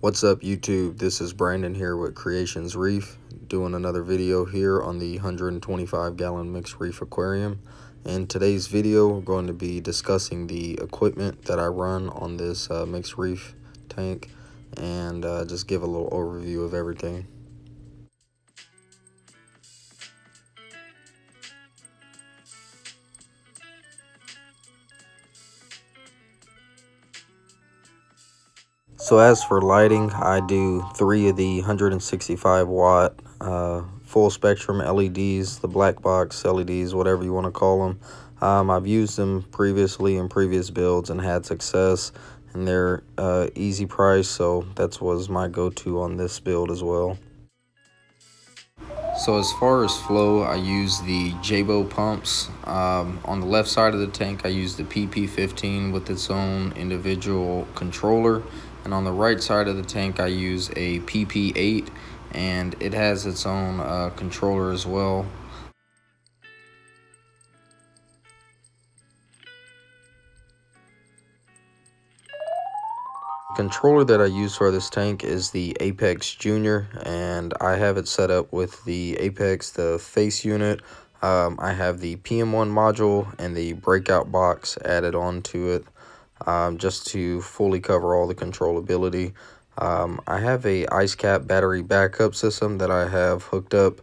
What's up YouTube? This is Brandon here with Creations Reef, doing another video here on the 125 gallon mixed reef aquarium. In today's video we're going to be discussing the equipment that I run on this mixed reef tank and just give a little overview of everything. So as for lighting, I do 3 of the 165 watt full spectrum LEDs, the black box LEDs, whatever you want to call them. I've used them previously in previous builds and had success, and they're easy price, so that was my go-to on this build as well. So as far as flow, I use the Jaybo pumps. On the left side of the tank, I use the PP15 with its own individual controller. And on the right side of the tank, I use a PP8, and it has its own controller as well. Controller that I use for this tank is the Apex Junior, and I have it set up with the Apex, the face unit. I have the PM1 module and the breakout box added onto it, just to fully cover all the controllability. I have a ice cap battery backup system that I have hooked up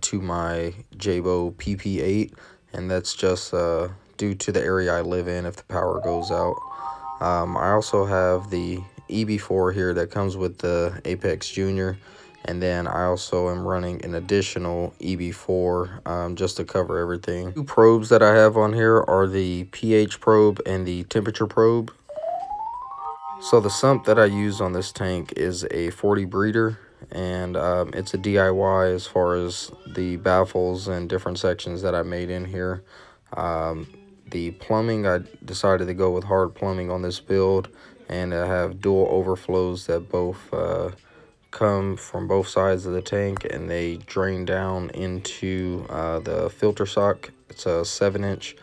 to my Jaybo PP8, and that's just due to the area I live in if the power goes out. I also have the EB4 here that comes with the Apex Junior, and then I also am running an additional EB4 just to cover everything. Two probes that I have on here are the pH probe and the temperature probe. So the sump that I use on this tank is a 40 breeder, and it's a DIY as far as the baffles and different sections that I made in here. The plumbing, I decided to go with hard plumbing on this build, and I have dual overflows that both come from both sides of the tank, and they drain down into the filter sock. It's a 7-inch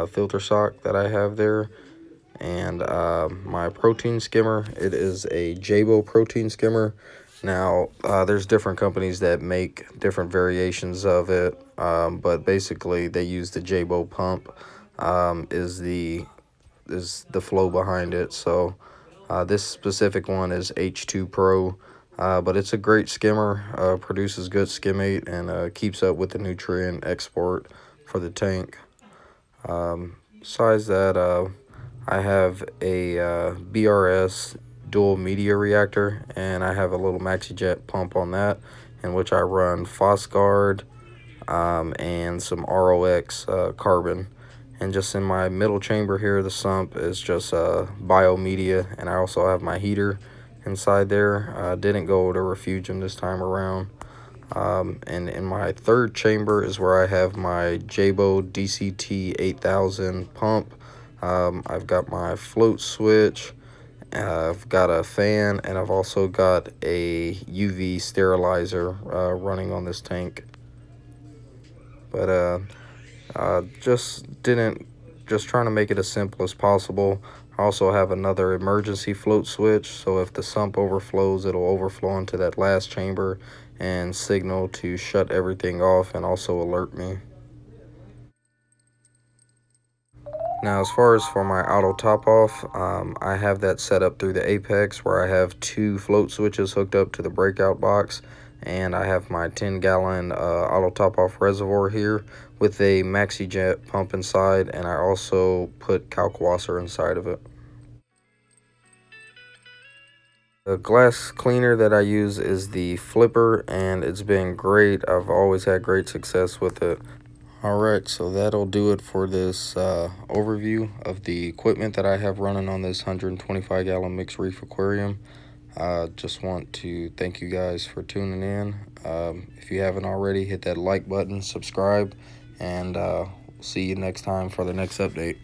filter sock that I have there. And my protein skimmer, it is a Jaybo protein skimmer. Now there's different companies that make different variations of it, but basically they use the Jaybo pump is the flow behind it. So this specific one is H2 Pro, but it's a great skimmer, produces good skimmate, and keeps up with the nutrient export for the tank. Besides that, I have a BRS dual media reactor, and I have a little MaxiJet pump on that, in which I run Phosguard and some ROX carbon. And just in my middle chamber here, the sump is just biomedia, and I also have my heater inside there. Didn't go to refugium this time around. And in my third chamber is where I have my Jaybo Dct 8000 pump. I've got my float switch, I've got a fan, and I've also got a UV sterilizer running on this tank. But just trying to make it as simple as possible. I also have another emergency float switch, so if the sump overflows, it'll overflow into that last chamber and signal to shut everything off, and also alert me. Now, as far as for my auto top off, I have that set up through the Apex, where I have 2 float switches hooked up to the breakout box, and I have my 10-gallon auto top off reservoir here with a MaxiJet pump inside, and I also put Kalkwasser inside of it. The glass cleaner that I use is the Flipper, and it's been great. I've always had great success with it. Alright, so that'll do it for this overview of the equipment that I have running on this 125 gallon mixed reef aquarium. Just want to thank you guys for tuning in. If you haven't already, hit that like button, subscribe, and see you next time for the next update.